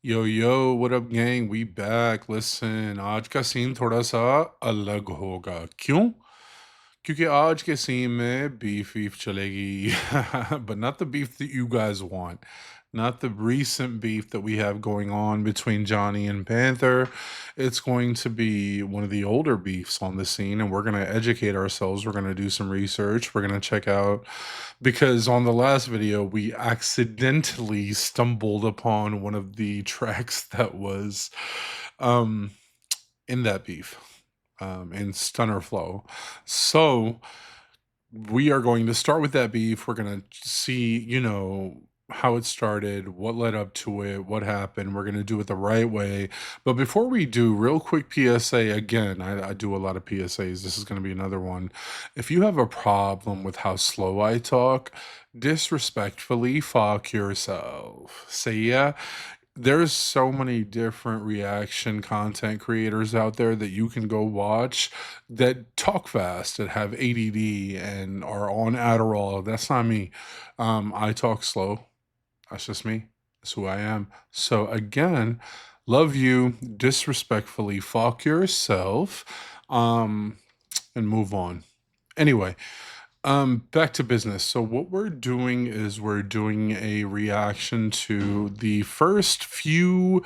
Yo yo what up gang we back listen आज का scene थोड़ा सा अलग होगा क्यों क्योंकि आज के सीन में बीफ वीफ चलेगी but not the beef that you guys want, not the recent beef that we have going on between Johnny and Panther. It's going to be one of the older beefs on the scene, and we're going to educate ourselves. We're going to do some research. We're going to check out because on the last video we accidentally stumbled upon one of the tracks that was um in that beef, in Stunner Flow. So we are going to start with that beef. We're going to see, how it started, what led up to it, what happened. We're going to do it the right way. But before we do, real quick PSA again, I do a lot of PSAs. This is going to be another one. If you have a problem with how slow I talk, disrespectfully fuck yourself. Say, yeah, there's so many different reaction content creators out there that you can go watch that talk fast, that have ADD and are on Adderall. That's not me. I talk slow. That's just me. That's who I am. So again, love you. Disrespectfully fuck yourself. And move on. Anyway, back to business. So what we're doing is we're doing a reaction to the first few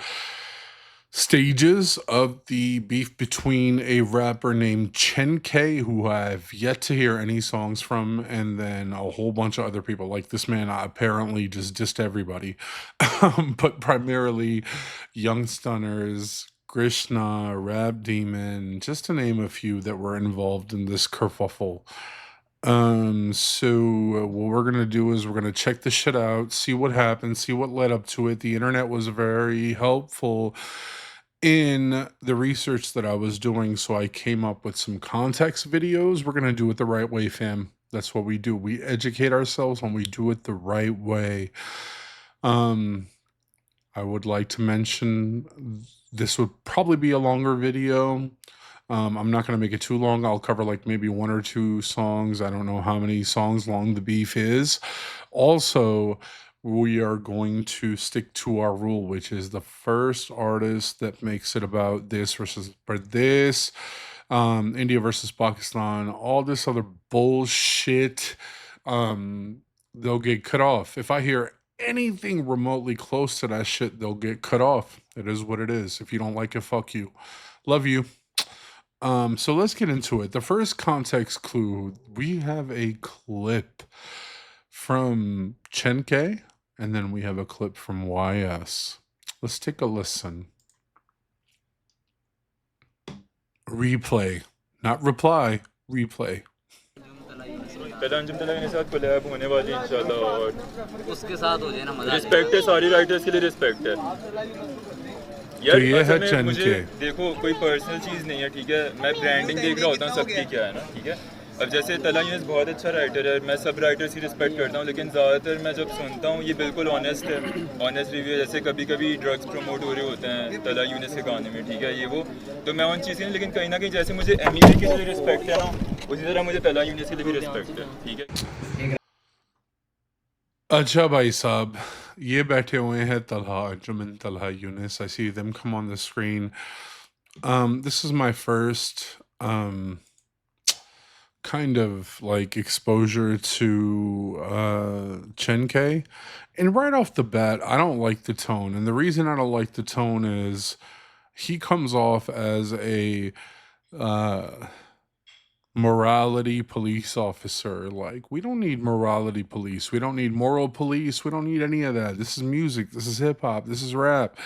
stages of the beef between a rapper named Chen K, who I've yet to hear any songs from, and then a whole bunch of other people. Like this man apparently just dissed everybody, but primarily Young Stunners, Krishna, Rap Demon, just to name a few that were involved in this kerfuffle. So what we're gonna do is we're gonna check this shit out, see what happened, see what led up to it. The internet was very helpful in the research that I was doing, so I came up with some context videos. We're gonna do it the right way, fam. That's what we do. We educate ourselves when we do it the right way. Um, I would like to mention this would probably be a longer video. I'm not going to make it too long. I'll cover like maybe one or two songs. I don't know how many songs long the beef is. Also, we are going to stick to our rule, which is the first artist that makes it about this versus for this, India versus Pakistan, all this other bullshit, they'll get cut off. If I hear anything remotely close to that shit, they'll get cut off. It is what it is. If you don't like it, fuck you. Love you. So let's get into it. The first context clue, we have a clip from Chen K, and then we have a clip from YS. Let's take a listen. Replay, not reply, replay. Talha Anjum Talha के साथ collab होने वाली है इंशाल्लाह और उसके साथ हो जाए ना मजा रिस्पेक्ट है सारी राइटर्स के लिए रिस्पेक्ट है यार ये है असल में चन मुझे के। देखो कोई पर्सनल चीज़ नहीं है ठीक है मैं ब्रांडिंग देख रहा होता हूँ सबकी क्या है ना ठीक है अब जैसे तलहा यूनुस बहुत अच्छा राइटर है मैं सब राइटर्स की रिस्पेक्ट करता हूँ लेकिन ज़्यादातर मैं जब सुनता हूँ ये बिल्कुल ऑनेस्ट है ऑनेस्ट रिव्यू जैसे कभी कभी ड्रग्स प्रमोट हो रहे होते हैं तलहा यूनुस के गाने में ठीक है ये वो तो मैं उन चीज़ें लेकिन कहीं ना कहीं जैसे मुझे एमिली के लिए रिस्पेक्ट है ना उसी तरह मुझे तलहा यूनुस के लिए भी रिस्पेक्ट है ठीक है अच्छा भाई साहब, ये बैठे हुए हैं Talha Anjum and Talha Yunus. I see them come on the screen. This is my first kind of like exposure to Chen K. And right off the bat, I don't like the tone. And the reason I don't like the tone is he comes off as a uh morality police officer. Like, we don't need morality police. We don't need moral police. We don't need any of that. This is music. This is hip hop. This is rap.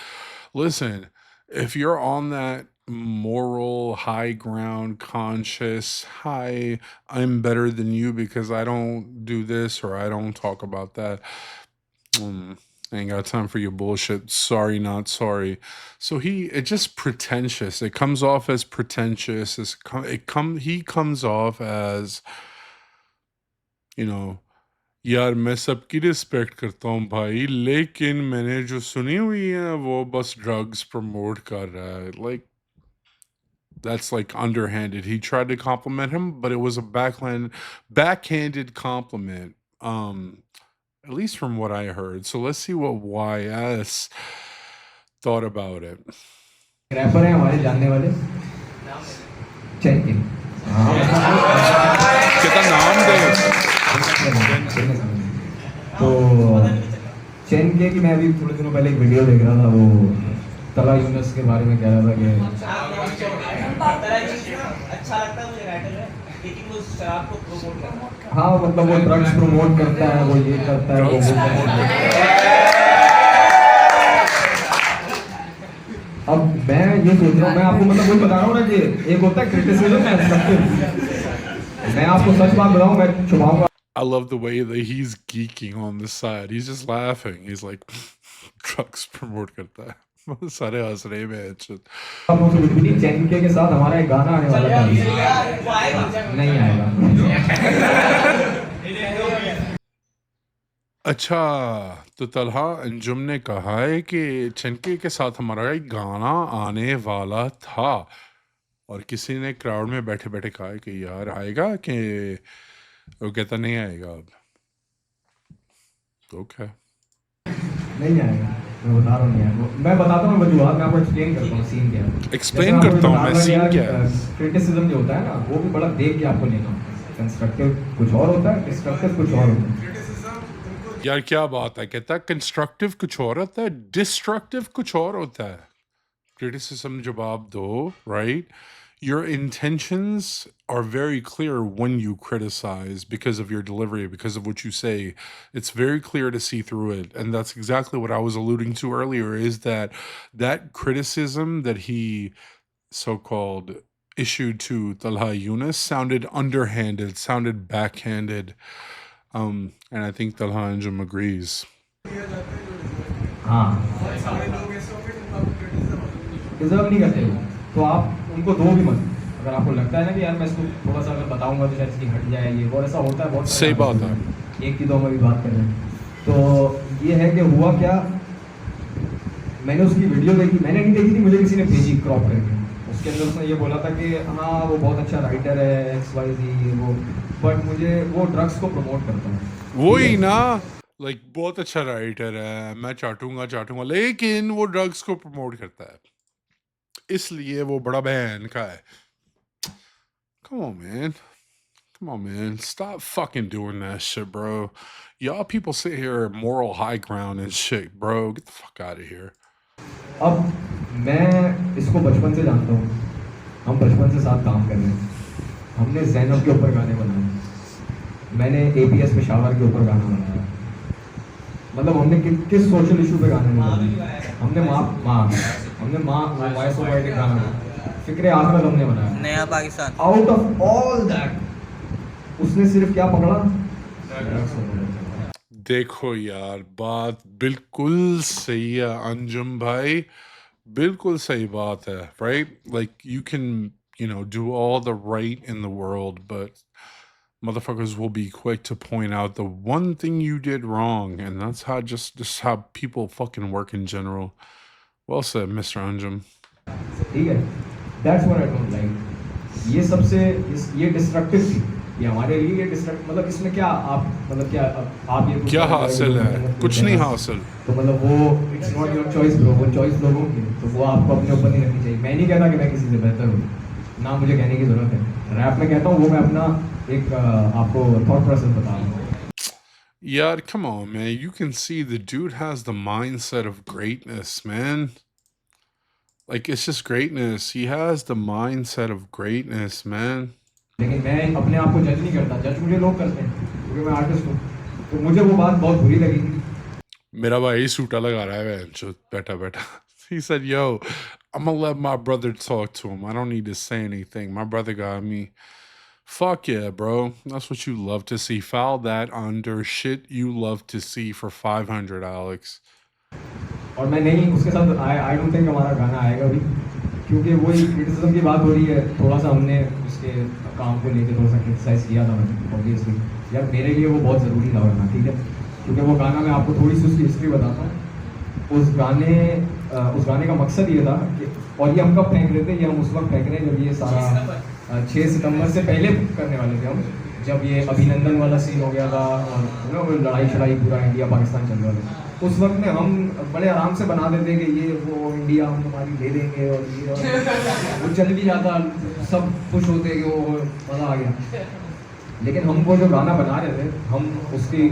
Listen, if you're on that moral high ground, conscious, high, I'm better than you because I don't do this or I don't talk about that. Ain't got time for your bullshit. Sorry, not sorry. So it just pretentious. It comes off as pretentious. He comes off as, you know, यार मैं सबकी respect करता हूँ भाई लेकिन मैंने जो सुनी हुई है वो बस ड्रग्स प्रमोट कर रहा है. Like, that's like underhanded. He tried to compliment him, but it was a backhanded compliment. At least from what I heard. So let's see what YS thought about it. Rapper हैं हमारे जानने वाले chain के। कितना नाम दे। तो chain के की मैं अभी थोड़े दिनों पहले एक वीडियो देख रहा था, वो तला यूनस के बारे में कह रहा था कि अच्छा लगता है मुझे राइटर है, लेकिन वो शराब को प्रमोट करता है। हाँ मतलब वो ड्रग्स प्रमोट करता है, वो ये करता है, वो करता है। अब मैं ये सोच रहा हूँ, मैं आपको मतलब वही बता रहा हूँ ना कि एक होता है क्रिटिसिज्म, मैं आपको सच बात बताऊँ, मैं छुपाऊंगा। I love the way that he's geeking on the side. He's just laughing. He's like, drugs promote करता है। सारे हंस रहे हैं। आप लोगों से कुछ भी नहीं, चेन के साथ हमारा एक गाना आने वाला था, नहीं आएगा। अच्छा, तो तलहा अंजुम ने कहा है कि chen K के साथ हमारा एक गाना आने वाला था, और किसी ने क्राउड में बैठे बैठे कहा है कि यार आएगा, कि वो कहता नहीं आएगा अब। ओके, नहीं आएगा, मैं बता रहा हूँ नहीं आएगा। मैं बताता हूँ वजूहात, मैं आपको एक्सप्लेन करता हूँ सीन क्या है। एक्सप्लेन करता हूँ मैं सीन क्या है। क्रिटिसिज्म जो होता है ना, वो भी बड़ा देख के आपको लेना होता है। कंस्ट्रक्टिव कुछ और होता है, डिस्ट्रक्टिव कुछ और होता है। यार क्या बात है, कहता है कंस्ट्रक्टिव कुछ और होता है, डिस्ट्रक्टिव कुछ और होता है। क्रिटिसिज्म जब आप दो, right, your intentions are very clear when you criticize because of your delivery, because of what you say. It's very clear to see through it. And that's exactly what I was alluding to earlier, is that criticism that he so-called issued to Talha Yunus sounded underhanded, sounded backhanded. And I think Talha Anjum agrees. हाँ, deserve नहीं करते वो, तो आप उनको दो भी मत। अगर आपको लगता है ना कि यार मैं इसको थोड़ा सा अगर बताऊंगा तो शायद इसकी हट जाए, ये और ऐसा होता है बहुत। सही बात है। एक की दो में भी बात कर रहे हैं। तो ये है कि हुआ क्या, मैंने उसकी वीडियो देखी, मैंने नहीं देखी थी, मुझे किसी ने भेजी क्रॉप करके। उसके अंदर उसने ये बोला था कि हाँ वो बहुत अच्छा राइटर है, XYZ वो, बट मुझे वो ड्रग्स को प्रमोट करता है। वो ही ना, लाइक बहुत अच्छा राइटर है, मैं चाटूंगा, लेकिन वो ड्रग्स को प्रमोट करता है, इसलिए वो बड़ा बहन का है। Come on man, stop fucking doing that shit, bro. Y'all people sit here at moral high ground and shit, bro. Get the fuck out of here. अब मैं इसको बचपन से जानता हूँ, हम बचपन से साथ काम कर रहे हैं। हमने ज़ैनब के ऊपर गाने बनाए, मैंने APS पेशावर के ऊपर गाना बनाया। मतलब हमने किस सोशल इशू पे गाने बनाए, हमने माँ वॉइस ऑफ वाइट गाना बनाया, फिक्रे आखिरत हमने बनाया, नया Pakistan. Out of all that उसने सिर्फ क्या पकड़ा, देखो यार, बात बिल्कुल सही है अंजुम भाई, बिल्कुल सही बात है, right? Like you can, do all the right in the world, but motherfuckers will be quick to point out the one thing you did wrong, and that's how just how people fucking work in general. Well said, Mr. Anjum. ठीक है, that's what I don't like. ये सबसे ये destructive थी, ये हमारे लिए ये डिस्ट्रक्ट, मतलब इसमें क्या आप मतलब क्या आप ये क्या हासिल है, कुछ नहीं हासिल। तो मतलब वो it's not your choice bro, वो चॉइस लोगों की, तो वो आपको अपने ऊपर नहीं रखनी चाहिए। मैं नहीं कहता कि मैं किसी से बेहतर हूँ, ना मुझे कहने की जरूरत है। रैप में कहता हूँ वो, मैं अपना एक आपको थॉट प्रोसेस बता रहा हूँ। Yeah, come on, man. You can see the dude has the mindset of greatness, man. Like, it's just greatness. He has the mindset of greatness, man. लेकिन मैं अपने आप को जज नहीं करता, जज मुझे लोग करते हैं क्योंकि मैं आर्टिस्ट हूँ। तो मुझे वो बात बहुत बुरी लगी थी। मेरा भाई सूटा लगा रहा है बैठा। He said, yo, I'm gonna let my brother talk to him. I don't need to say anything. My brother got me. Fuck yeah, bro. That's what you love to see. File that under shit you love to see for 500, Alex. और मैं नहीं उसके साथ I don't think हमारा गाना आएगा अभी, क्योंकि वही क्रिटिसिज्म की बात हो रही है। थोड़ा सा हमने उसके काम को लेकर थोड़ा सा क्रिटिसाइज किया था मैंने, ऑब्वियसली यार मेरे लिए वो बहुत ज़रूरी था गाना, ठीक है। क्योंकि वो गाना, मैं आपको थोड़ी सी उसकी हिस्ट्री बताता हूँ। उस गाने का मकसद ये था कि, और ये हम कब फेंक रहे थे, ये हम उस वक्त फेंक रहे हैं जब ये सारा 6 सितंबर से पहले करने वाले थे हम, जब ये अभिनंदन वाला सीन हो गया था और वो लड़ाई शड़ाई पूरा इंडिया पाकिस्तान चल रहा था। उस वक्त में हम बड़े आराम से बना देते कि ये वो इंडिया हम तुम्हारी ले लेंगे और ये और वो चल भी जाता, सब खुश होते कि वो मज़ा आ गया। लेकिन हम वो जो गाना बना रहे थे, हम उसकी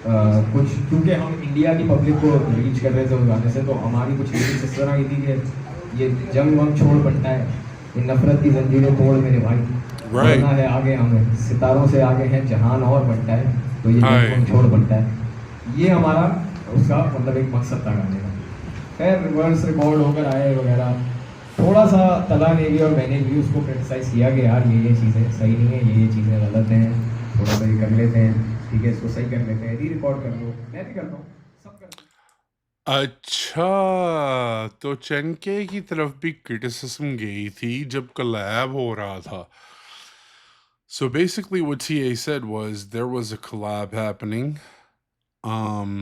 कुछ, क्योंकि हम इंडिया की पब्लिक को रीच कर रहे थे उस गाने से, तो हमारी कुछ लिरिक्स इस तरह की थी कि ये जंग वंग छोड़ बनता है, ये नफरत की जंजीरें तोड़ मेरे भाई, Right. बढ़ना है आगे हमें, सितारों से आगे है जहान और बनता है, तो ये जंग Hi. वंग छोड़ बनता है। ये हमारा उसका मतलब एक मकसद था गाने का। खैर रिवर्स रिकॉर्ड होकर आए वगैरह, थोड़ा सा तला ने भी और मैंने भी उसको क्रिटिसाइज़ किया कि यार ये चीज़ें सही नहीं है, ये चीज़ें गलत हैं, थोड़ा सा ये कर लेते हैं, ठीक है इसको सही कर लेते हैं, री रिकॉर्ड कर लो, मैं भी करता हूँ, सब करते हैं। अच्छा, तो चेन के की तरफ भी क्रिटिसिज्म गई थी जब कोलैब हो रहा था। So basically what TA said was there was a collab happening. Um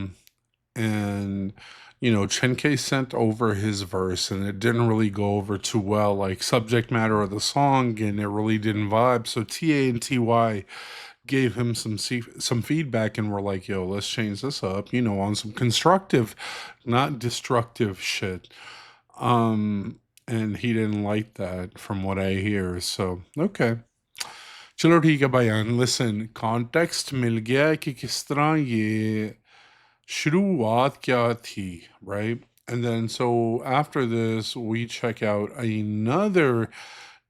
and Chen K sent over his verse and it didn't really go over too well, like subject matter of the song, and it really didn't vibe. So TA and TY gave him some feedback and were like, yo, let's change this up, on some constructive, not destructive shit. And he didn't like that from what I hear. So okay. चलो ठीक है भाईयान, listen, context मिल गया है कि किस तरह ये शुरुआत क्या थी, right? And then so after this, we check out another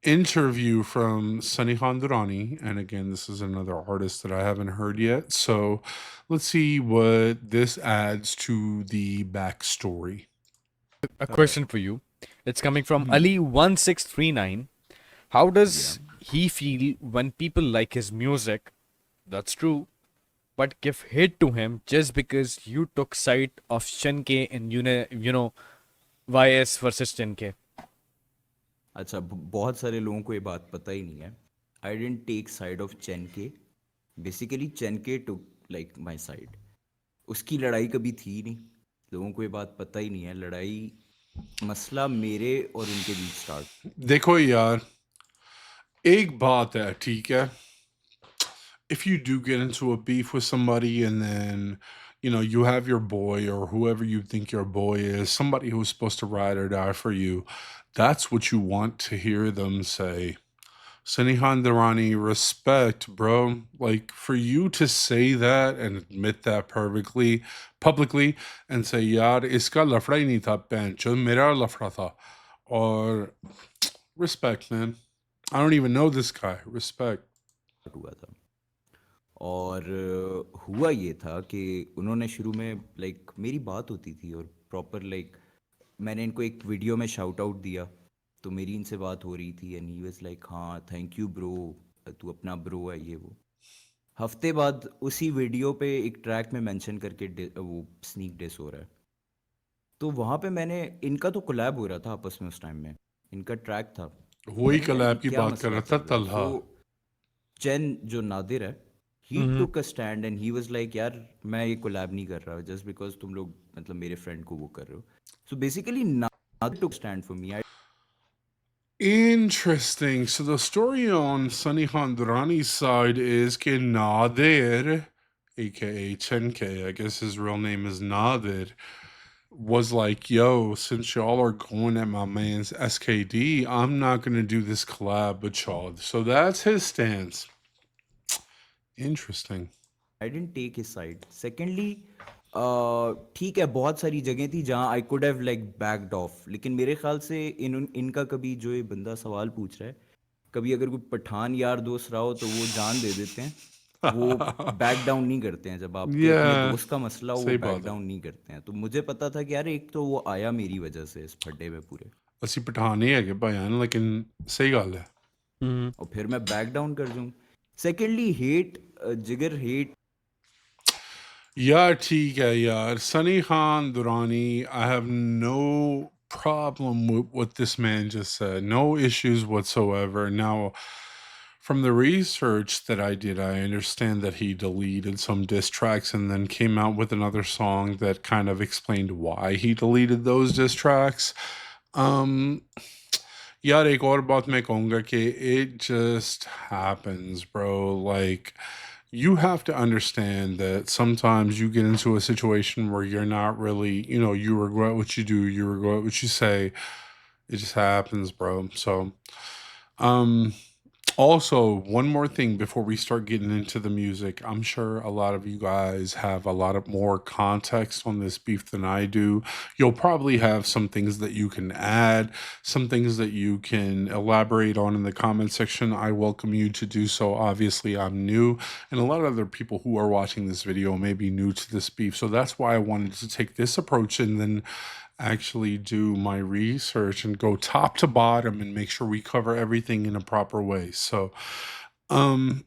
interview from Sunny Durrani. And again, this is another artist that I haven't heard yet. So let's see what this adds to the backstory. A question for you. It's coming from Mhm. Ali1639. How does Yeah. he feel when people like his music? That's true. But give hate to him just because you took side of Chen K and YS versus Chen K. अच्छा, बहुत सारे लोगों को ये बात पता ही नहीं है। I didn't take side of Chen के, बेसिकली चेन के टुक लाइक माई साइड। उसकी लड़ाई कभी थी नहीं, लोगों को ये बात पता ही नहीं है। लड़ाई मसला मेरे और उनके बीच स्टार्ट। देखो यार, एक बात है, ठीक है? If you do get into a beef with somebody and then you have your boy or whoever you think your boy is, somebody who's supposed to ride or die for you, that's what you want to hear them say. Sanihan Durrani, respect, bro. Like, for you to say that and admit that publicly, and say, yaar, iska lafda hi nahi tha, pancho, mera lafda tha. Or, respect, man. I don't even know this guy. Respect. हुआ था और हुआ ये था कि उन्होंने शुरू में लाइक मेरी बात होती थी और प्रॉपर लाइक मैंने इनको एक वीडियो में शाउट आउट दिया, तो मेरी इनसे बात हो रही थी एंड ही वाज लाइक हाँ थैंक यू ब्रो, तू अपना ब्रो है ये वो। हफ्ते बाद उसी वीडियो पे एक ट्रैक में मेंशन करके वो स्नीक डिस हो रहा है। तो वहाँ पे मैंने इनका तो कोलैब हो रहा था आपस में, उस टाइम में इनका ट्रैक था। वही मैंने यार ये कलैब की क्या बात कर मसला रहा था, चल रहा है। तलहा। सो चेन जो नादिर है, he took a stand and he was like यार मैं ये कोलैब नहीं कर रहा जस्ट बिकॉज तुम लोग मतलब मेरे फ्रेंड को वो कर रहे हो। So basically Nadir took stand for me. Interesting. So the story on Sunny Durrani's side is that Nadir, aka Chen K, I guess his real name is Nadir, was like, yo, since y'all are going at my man's SKD, I'm not going to do this collab with y'all. So that's his stance. Interesting. I didn't take his side. Secondly ठीक है, बहुत सारी जगह थी जहाँ I could have like backed off, लेकिन मेरे ख्याल से इनका कभी जो ये बंदा सवाल पूछ रहा है, कभी अगर कोई पठान यार दोस्त रहा हो तो वो जान दे देते हैं, वो बैक डाउन नहीं करते हैं। जब आपके अपने Yeah, दोस्त का मसला हो वो सही बैक बात है। डाउन नहीं करते हैं। तो मुझे पता था कि यार एक तो वो आया मेरी वजह से इस फड्डे में पूरे, ਅਸੀਂ ਪਠਾਨ ਨਹੀਂ ਹੈਗੇ ਭਾਈਆਨ, ਲੇਕਿन सही ਗੱਲ है। और फिर मैं बैक डाउन कर दूँ। सेकेंडली हेट, जिगर हेट Yeah, ठीक है यार. Sunny Durrani, I have no problem with what this man just said. No issues whatsoever. Now, from the research that I did, I understand that he deleted some diss tracks and then came out with another song that kind of explained why he deleted those diss tracks. यार एक और बात मैं कहूँगा कि it just happens, bro. Like, you have to understand that sometimes you get into a situation where you're not really, you regret what you do, you regret what you say. It just happens, bro. So, um, also, one more thing before we start getting into the music. I'm sure a lot of you guys have a lot of more context on this beef than I do. You'll probably have some things that you can add, some things that you can elaborate on in the comment section. I welcome you to do so. Obviously, I'm new, and a lot of other people who are watching this video may be new to this beef. So that's why I wanted to take this approach and then actually do my research and go top to bottom and make sure we cover everything in a proper way. So, um,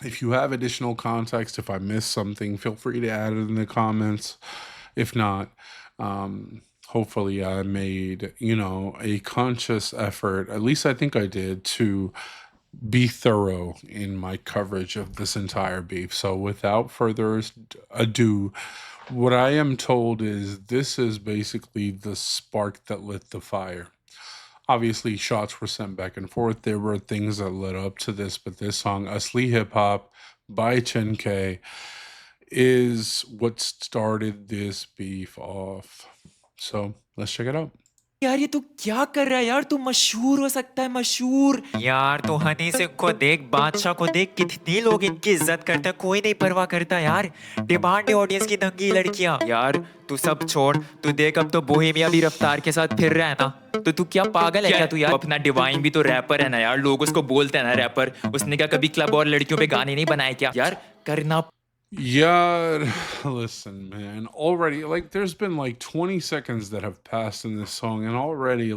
if you have additional context, if I missed something, feel free to add it in the comments. If not, hopefully I made, a conscious effort, at least I think I did, to be thorough in my coverage of this entire beef. So without further ado, what I am told is this is basically the spark that lit the fire. Obviously, shots were sent back and forth. There were things that led up to this, but this song, Asli Hip Hop by Chen K, is what started this beef off. So let's check it out. यार ये तू क्या कर रहा है यार तू मशहूर हो सकता है मशहूर यार तू हनी सिंह को देख बादशाह को देख कितनी लोग इनकी इज्जत करते हैं कोई नहीं परवाह करता यार डिमांड है ऑडियंस की दंगी लड़कियां यार तू सब छोड़ तू देख अब तो बोहेमिया भी रफ्तार के साथ फिर रहा है ना तो तू क्या पागल है क्या तू यार अपना डिवाइन भी तो रैपर है ना यार लोग उसको बोलते हैं ना रैपर उसने क्या कभी क्लब और लड़कियों पे गाने नहीं बनाए क्या यार करना Yeah, listen, man. Already, there's been 20 seconds that have passed in this song, and already,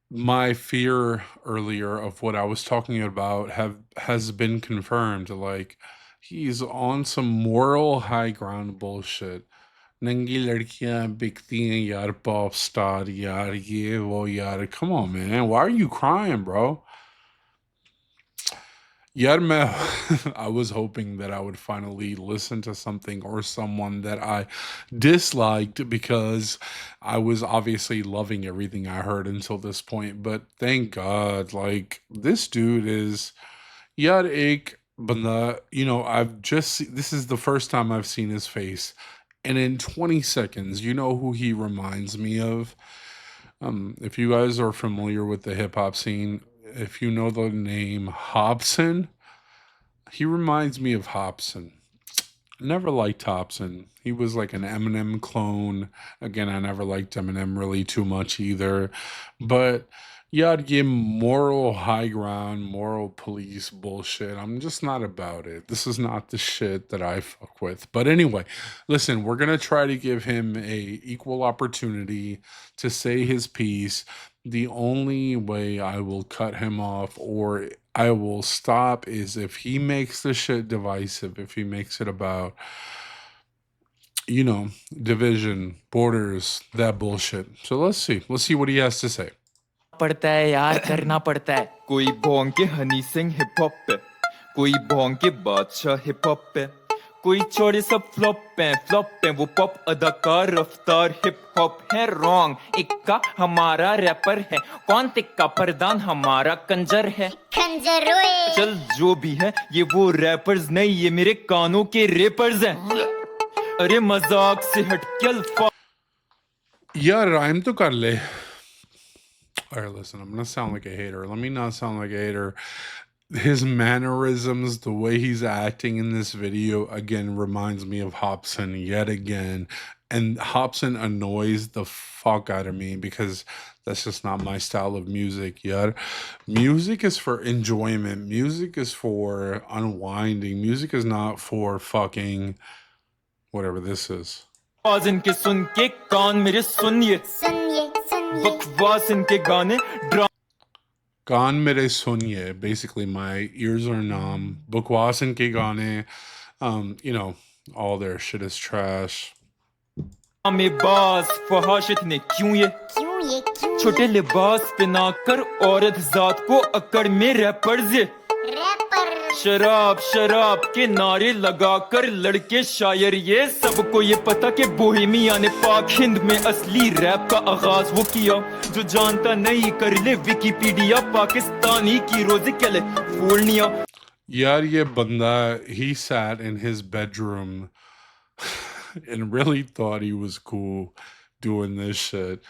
my fear earlier of what I was talking about has been confirmed. He's on some moral high ground bullshit. Nangi ladkiyan bikti hain yaar, pop star yaar, ye wo yaar. Come on, man. Why are you crying, bro? Yarma, I was hoping that I would finally listen to something or someone that I disliked because I was obviously loving everything I heard until this point. But thank God, this dude is Yar Ek Banda, this is the first time I've seen his face. And in 20 seconds, you know who he reminds me of? If you guys are familiar with the hip hop scene, if you know the name Hobson, he reminds me of Hobson. Never liked Hobson. He was like an Eminem clone. Again, I never liked Eminem really too much either. But yeah, I'd give moral high ground, moral police bullshit. I'm just not about it. This is not the shit that I fuck with. But anyway, listen, we're going to try to give him a equal opportunity to say his piece. The only way I will cut him off or I will stop is if he makes the shit divisive, if he makes it about, division, borders, that bullshit. So let's see. Let's see what he has to say. पड़ता है यार करना पड़ता है कोई भोंग के Honey Singh hip hop पे कोई भोंग के बादशाह हिप हॉप पे कोई छोड़े सब फ्लॉप पे वो पॉप अदाकार रफ्तार हिप हॉप है रॉन्ग इक्का हमारा रैपर है कौन तिक्का प्रधान हमारा कंजर है कंजर चल जो भी है ये वो रैपर्स नहीं ये मेरे कानों के रेपर्स हैं अरे मजाक से हट के अल्फा यार राइम तो कर ले. All right, listen, I'm going to sound like a hater. Let me not sound like a hater. His mannerisms, the way he's acting in this video, again, reminds me of Hobson yet again. And Hobson annoys the fuck out of me because that's just not my style of music, yet. Music is for enjoyment. Music is for unwinding. Music is not for fucking whatever this is. Gaan mere sunye, basically my ears are numb. Bukwas inke gaane, all their shit is trash. छोटे लिबास पहना कर औरत जात को अकड़ में rappers शराब शराब के नारे लगाकर लड़के शायर ये सबको ये पता कि बोहेमिया ने पाक हिंद में असली रैप का आगाज वो किया जो जानता नहीं कर ले विकिपीडिया पाकिस्तानी की रोज कैलिफोर्निया. यार ये बंदा, he sat in his bedroom and really thought he was cool doing this shit.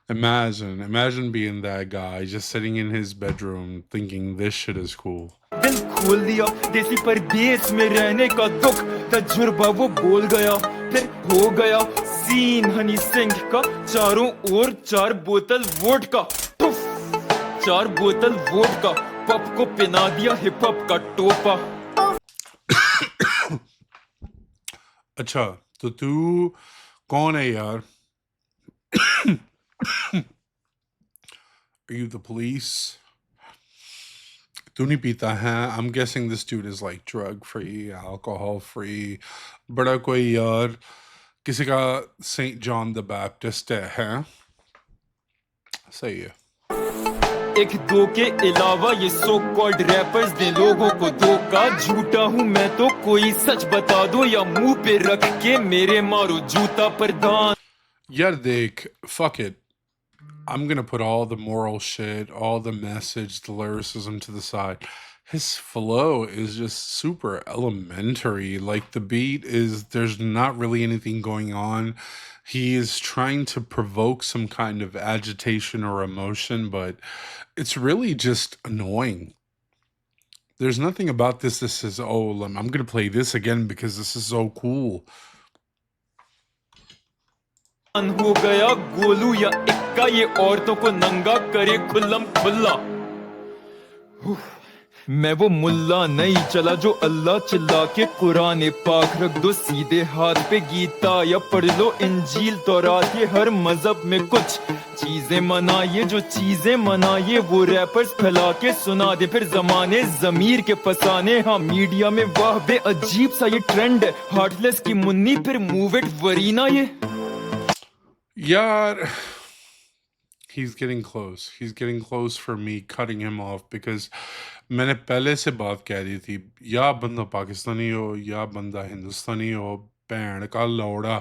Imagine being that guy just sitting in his bedroom thinking this shit is cool. दिल खोल दिया देसी परदेस में रहने का दुख तजुर्बा वो बोल गया फिर हो गया सीन हनी सिंह का चारों ओर 4 बोतल वोडका टुफ 4 बोतल वोडका पप को पिना दिया हिप हॉप का टोपा अच्छा तो तू कौन है यार? Are you the police? तू नहीं पीता है? I'm guessing this dude is like drug free, alcohol free. बड़ा कोई यार किसी का Saint John the Baptist है? सही है. एक दो के अलावा ये सो कॉल्ड रैपर्स दे लोगों को धोखा झूठा हूँ मैं तो कोई सच बता दो या मुंह पे रख के मेरे मारो जूता प्रधान यार देख, fuck it. I'm gonna put all the moral shit, all the message, the lyricism to the side. His flow is just super elementary. Like the beat is, there's not really anything going on. He is trying to provoke some kind of agitation or emotion, but it's really just annoying. There's nothing about this. This is, oh, I'm gonna play this again because this is so cool. हो गया गोलू या इक्का ये औरतों को नंगा करे खुल्लम खुल्ला मैं वो मुल्ला नहीं चला जो अल्लाह चिल्ला के कुरान पाक रख दो सीधे हाथ पे गीता या पढ़ लो इंजील तौरात ये हर मजहब में कुछ चीजें मना ये जो चीजें मना ये वो रैपर्स फैला के सुना दे फिर जमाने जमीर के फसाने हाँ मीडिया में वाह बे अजीब सा ये ट्रेंड है हार्टलेस की मुन्नी फिर मूव इट वरीना ये Yeah, he's getting close. He's getting close for me cutting him off because मैंने पहले से बात कह दी थी या बंदा पाकिस्तानी हो या बंदा हिंदुस्तानी हो बैंड का लौड़ा.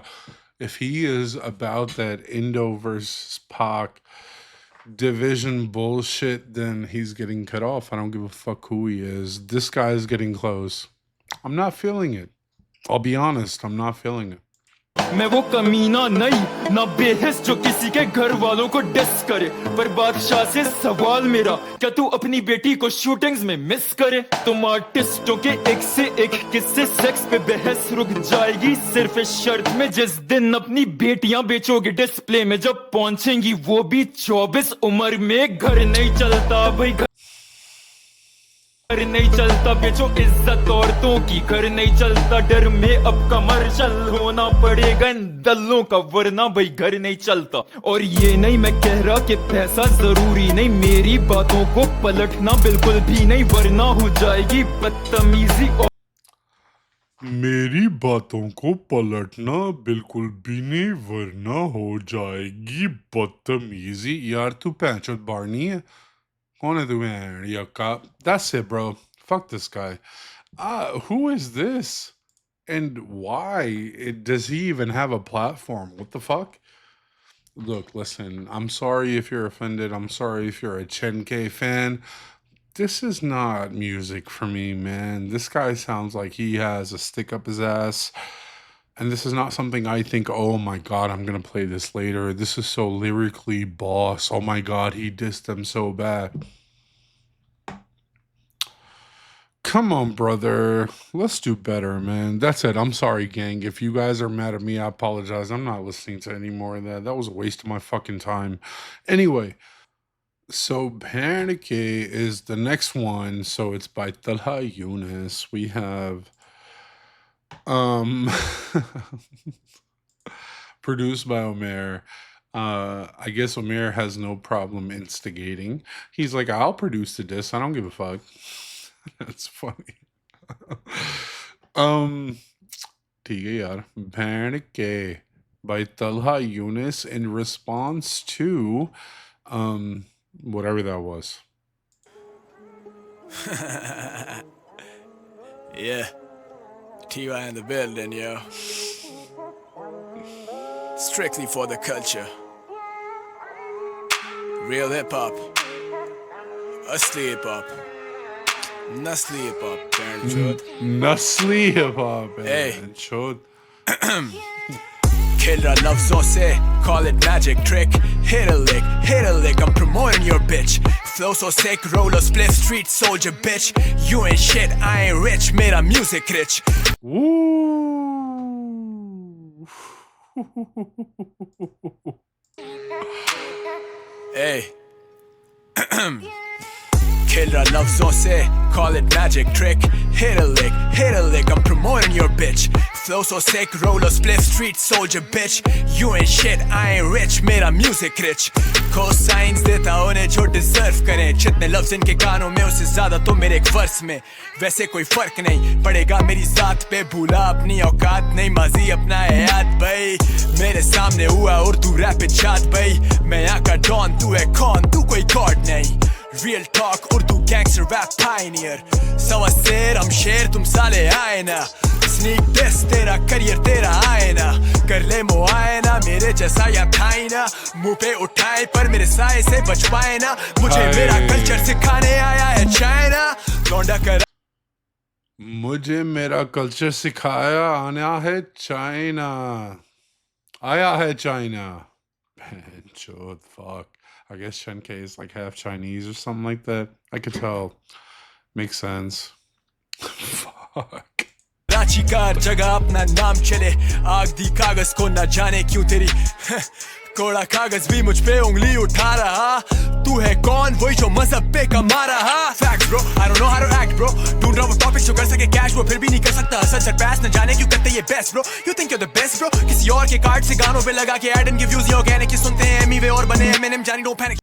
If he is about that Indo versus Pak division bullshit, then he's getting cut off. I don't give a fuck who he is. This guy is getting close. I'm not feeling it. I'll be honest, I'm not feeling it. मैं वो कमीना नहीं ना बेहिस जो किसी के घर वालों को डिस करे पर बादशाह से सवाल मेरा क्या तू अपनी बेटी को शूटिंग्स में मिस करे तुम आर्टिस्टों के एक से एक किससे सेक्स पे बहस रुक जाएगी सिर्फ इस शर्त में जिस दिन अपनी बेटियां बेचोगे डिस्प्ले में जब पहुंचेंगी वो भी 24 उम्र में घर नहीं चलता भाई घर नहीं चलता बेचो इज्जत औरतों की घर नहीं चलता डर में अब कमर्शियल होना पड़ेगा इन दल्लों का वरना भाई घर नहीं चलता और ये नहीं मैं कह रहा कि पैसा जरूरी नहीं मेरी बातों को पलटना बिल्कुल भी नहीं वरना हो जाएगी बदतमीजी और मेरी बातों को पलटना बिल्कुल भी नहीं वरना हो जाएगी बदतमीजी. यार तू पैंचोद बारनी है. कौन है तू या cop? That's it, bro. Fuck this guy. Who is this? And why does he even have a platform? What the fuck? Look, listen, I'm sorry if you're offended. I'm sorry if you're a Chen K fan. This is not music for me, man. This guy sounds like he has a stick up his ass. And this is not something I think, oh my God, I'm going to play this later. This is so lyrically boss. Oh my God, he dissed them so bad. Come on, brother. Let's do better, man. That's it. I'm sorry, gang. If you guys are mad at me, I apologize. I'm not listening to any more of that. That was a waste of my fucking time. Anyway, so Bhen-K is the next one. So it's by Talha Yunus. We have produced by Omer. I guess Omer has no problem instigating. He's like, I'll produce the disc. I don't give a fuck. That's funny. ठीक है यार. Bhen-K by Talha Yunus in response to whatever that was. Yeah. T.Y. in the building, yo. Strictly for the culture. Real hip hop. Asli hip hop. Nasli hip hop, parent. Nasli hip hop, Hey. chod. Kill the lafzon se, call it magic trick. Hit a lick, I'm promoting your bitch. Flow so sick, roller split, street soldier bitch. You ain't shit, I ain't rich, mera music rich. Woo. Hey. Kill the lafzon se, call it magic trick. Hit a lick, I'm promoting your bitch. Flow so sick, roller split, street soldier bitch. You ain't shit, I ain't rich, mera music rich. Cosigns देता उन्हें जो deserve करें. जितने लफ्ज़ इनके कानों में उससे ज़्यादा तो मेरे एक वर्स में. वैसे कोई फर्क नहीं पड़ेगा मेरी ज़ात पे. भूला अपनी औकात नहीं, माजी अपना है याद भाई. मेरे सामने हुआ उर्दू रैप इजाद भाई. मैं यहाँ का डॉन, तू है कौन, तू कोई गॉड नहीं. Real talk, Urdu gangster rap pioneer. सवा शेर हम शेर, तुम साले आए ना. Sneak diss, तेरा करियर तेरा आएना. कर ले मुआयना, मेरे जैसा या थाई ना. मुंह पे उठाए पर मेरे साए से बच पाए ना. मुझे मेरा कल्चर सिखाने आया है चाइना. लौंडा कर मुझे मेरा कल्चर सिखाया आना है चाइना. आया है China. Chod, fuck. I guess Chen K is like half Chinese or something like that. I could tell. Makes sense. Fuck. Ranchi का जगह अपना नाम चले. आग दी कागज को न जाने क्यों तेरी कोड़ा कागज भी मुझ पे उंगली उठा रहा. तू है कौन, वही जो मजहब पे कमा रहा. Facts bro, I don't know how to act bro. ढूंढ रहा हूँ टॉपिक जो कर सके कैश वो, फिर भी नहीं कर सकता असल सरपास. न जाने क्यों करते ये best bro. You think you're the best bro. किसी और के कार्ड से गानों पे लगा के ऐड एंड गिव व्यूज ये ऑर्गेनिक. ये सुनते हैं एमी वे और बने एमएनएम. जानी डोंट पैनिक.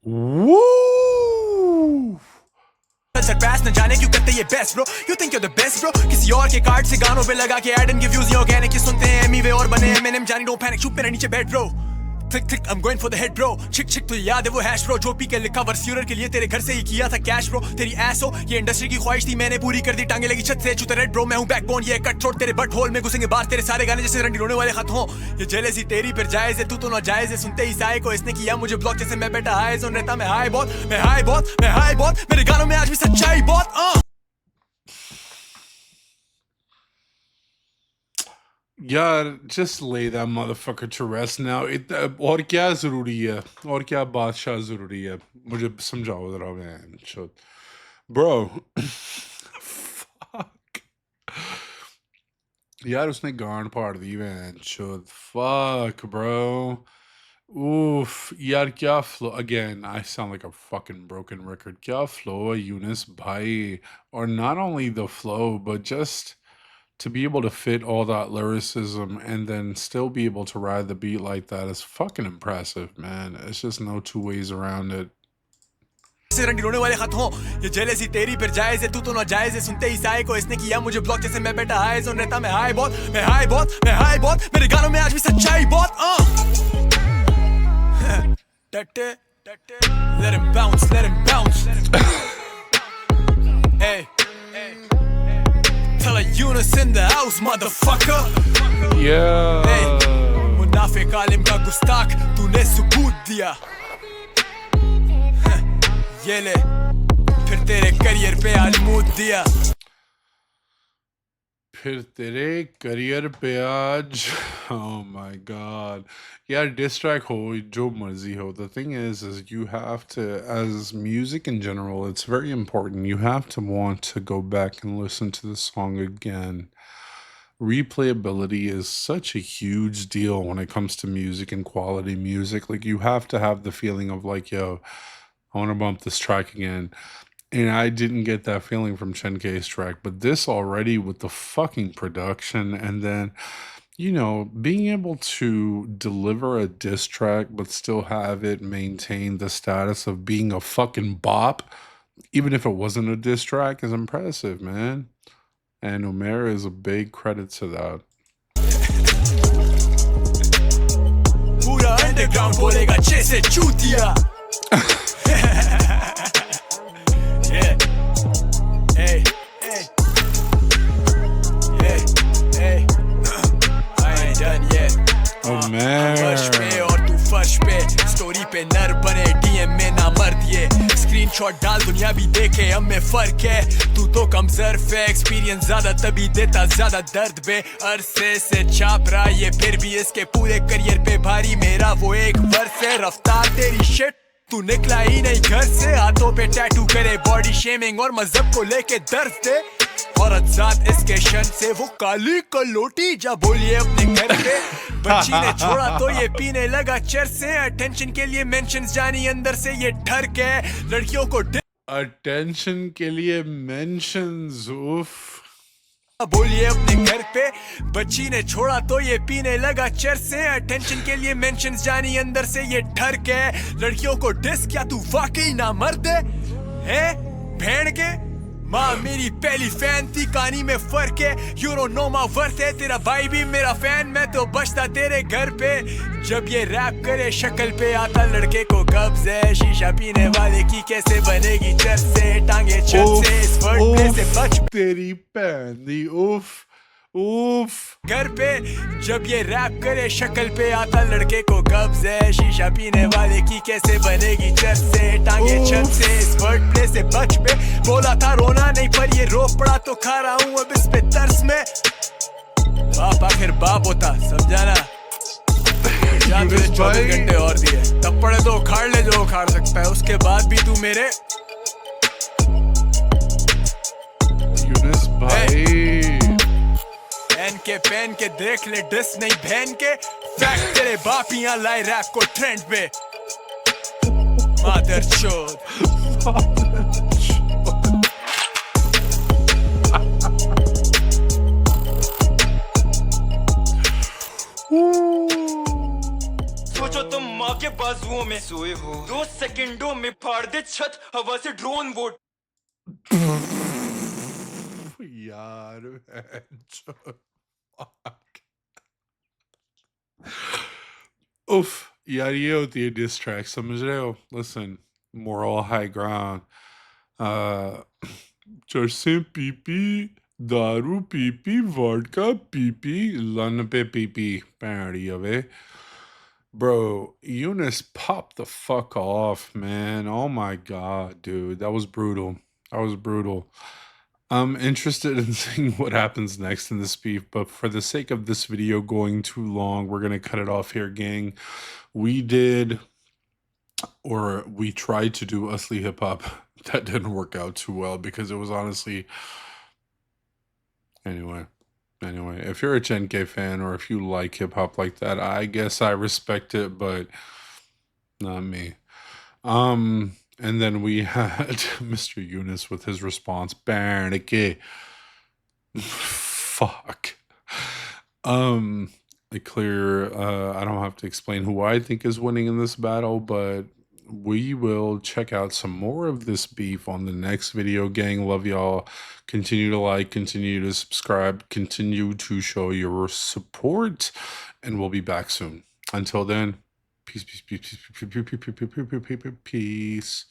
Woo! सरपास न जाने क्यों करते ये best bro. You think you're the best bro. किसी और के कार्ड से गानों पे लगा के ऐड एंड गिव व्यूज ये ऑर्गेनिक. ये सुनते हैं एमी वे और बने एमएनएम. जानी डोंट पैनिक. चुप मेरे नीचे बैठ bro. Click click, I'm going for the head bro. Chick chick, तुझे याद है वो हैश bro. जो पी के लिखा वर्फ्यूरर के लिए तेरे घर से ही किया था कैश bro. तेरी ऐस हो ये इंडस्ट्री की ख्वाहिश थी, मैंने पूरी कर दी. टांगे लगी छत से चुते रेड bro. मैं हूँ बैकबोन, ये कट थ्रोट. तेरे बट होल में घुसेंगे बाहर तेरे सारे गाने जैसे रंडी रोने वाले खत हो. ये जेलेसी तेरी पर जायज है, तू तो नाजायज है. सुनते ही साए को इसने किया मुझे ब्लॉक जैसे मैं बैठा हाई जोन रहता. मैं हाई बहुत, मैं हाई बहुत, मैं हाई बहुत. मेरे गानों में आज भी सच्चाई बहुत. यार just lay that motherfucker to rest now. और क्या ज़रूरी है, और क्या बादशाह ज़रूरी है, मुझे समझाओ ज़रा man. Shit. Bro. Fuck. यार उसने गांड फाड़ दी man. Shit. Fuck bro. Oof. यार क्या flow. Again, I sound like a fucking broken record. क्या flow है Yunus भाई. Or not only the flow, but just to be able to fit all that lyricism and then still be able to ride the beat like that is fucking impressive, man. It's just no two ways around it. से रंडी रोने वाले खत हो. ये jealousy तेरी पर जायज है, तू तो नाजायज है. सुनते ही साए को इसने किया मुझे ब्लॉक जैसे मैं बैठा हाई जोन रहता. मैं हाई बहुत, मैं हाई बहुत, मैं हाई बहुत. मेरे गानों में आज भी सच्चाई बहुत. टट्टे let him bounce, let him bounce. Hey, Talha Yunus in the house, motherfucker. Yeah. Hey, मुनाफिक आलिम का गुस्ताख तूने सबूत दिया. ये ले फिर तेरे करियर पे आज मूड दिया. फिर तेरे करियर पे आज. Oh my god. Yeah, diss track ho, jo marzi ho. The thing is you have to, as music in general, it's very important. You have to want to go back and listen to the song again. Replayability is such a huge deal when it comes to music and quality music. Like you have to have the feeling of like, yo, I want to bump this track again. And I didn't get that feeling from Chen K's track, but this already with the fucking production and then, you know, being able to deliver a diss track but still have it maintain the status of being a fucking bop, even if it wasn't a diss track, is impressive, man. And Omer is a big credit to that. पूरा underground बोलेगा जैसे चूतिया. Hey, hey, hey, hey. I ain't done yet. Oh man. फर्श पे और तू फर्श पे. स्टोरी पे नर बने, डीएम में ना मर दिए. स्क्रीन स्क्रीनशॉट डाल दुनिया भी देखे हम में फर्क है तू तो कम ज़र्फ है एक्सपीरियंस ज्यादा तभी देता ज्यादा दर्द बे अरसे से छाप रहा ये फिर भी इसके पूरे करियर पे भारी मेरा वो एक वर्ष है रफ्तार तेरी शिट तू निकला ही नहीं घर से हाथों पे टैटू करे बॉडी शेमिंग और मजहब को लेके दर्द दे और अजात इसके शन से वो काली कलोटी जा बोलिए अपने घर पे बच्ची ने छोड़ा तो ये पीने लगा चरसे अटेंशन के लिए मेंशंस जानी अंदर से ये ठरक है लड़कियों को अटेंशन के लिए मेंशंस उफ बोलिए अपने घर पे बच्ची ने छोड़ा तो ये पीने लगा चरसे अटेंशन के लिए मेंशंस जानी अंदर से ये ठरक है लड़कियों को डिस क्या तू वाकई ना मर्द है भेड़ के माँ मेरी पहली फैन थी कहानी में फर्क है you don't know my worth है तेरा भाई भी मेरा फैन मैं तो बचता तेरे घर पे जब ये रैप करे शक्ल पे आता लड़के को कब्ज है शीशा पीने वाले की कैसे बनेगी चर से टांगे छत से इस वर्ड पे से बच तेरी पैन दी उफ उफ घर पे जब ये रैप करे शक्ल पे आता लड़के को कब्ज है शीशा पीने वाले की कैसे बनेगी चर से टांगे छत से इस वर्ड प्ले से बच पे बोला था रोना नहीं पर ये रो पड़ा तो खा रहा हूँ अब इस पे तरस में बाप आखिर बाप होता समझा ना जान तुझे 24 घंटे और दिए तब पड़े तो उखाड़ ले जो उखाड़ सकता है उसके बाद भी तू मेरे यूनुस भाई पहन के देख ले डिस नहीं बहन के फैक्ट तेरे बाप यहाँ लाए रैप को ट्रेंड पे मादर चोद सोचो तुम माँ के बाजुओं में सोए हो 2 सेकंडों में फाड़ दे छत हवा से ड्रोन वोट यार उफ यार ये होती है डिस ट्रैक समझ रहे हो लिसन moral high ground चरसे पीपी दारू पीपी वोडका पीपी लन पे पीपी पैड़ी अवे bro Yunus popped the fuck off man oh my god dude that was brutal I'm interested in seeing what happens next in this beef, but for the sake of this video going too long, we're going to cut it off here, gang. We tried to do Asli hip hop. That didn't work out too well because it was honestly. Anyway, if you're a Chen K fan or if you like hip hop like that, I guess I respect it, but not me. And then we had Mr. Yunus with his response, Bhen-K. Fuck. Clear, I don't have to explain who I think is winning in this battle, but we will check out some more of this beef on the next video, gang. Love y'all. Continue to like, continue to subscribe, continue to show your support, and we'll be back soon. Until then, peace.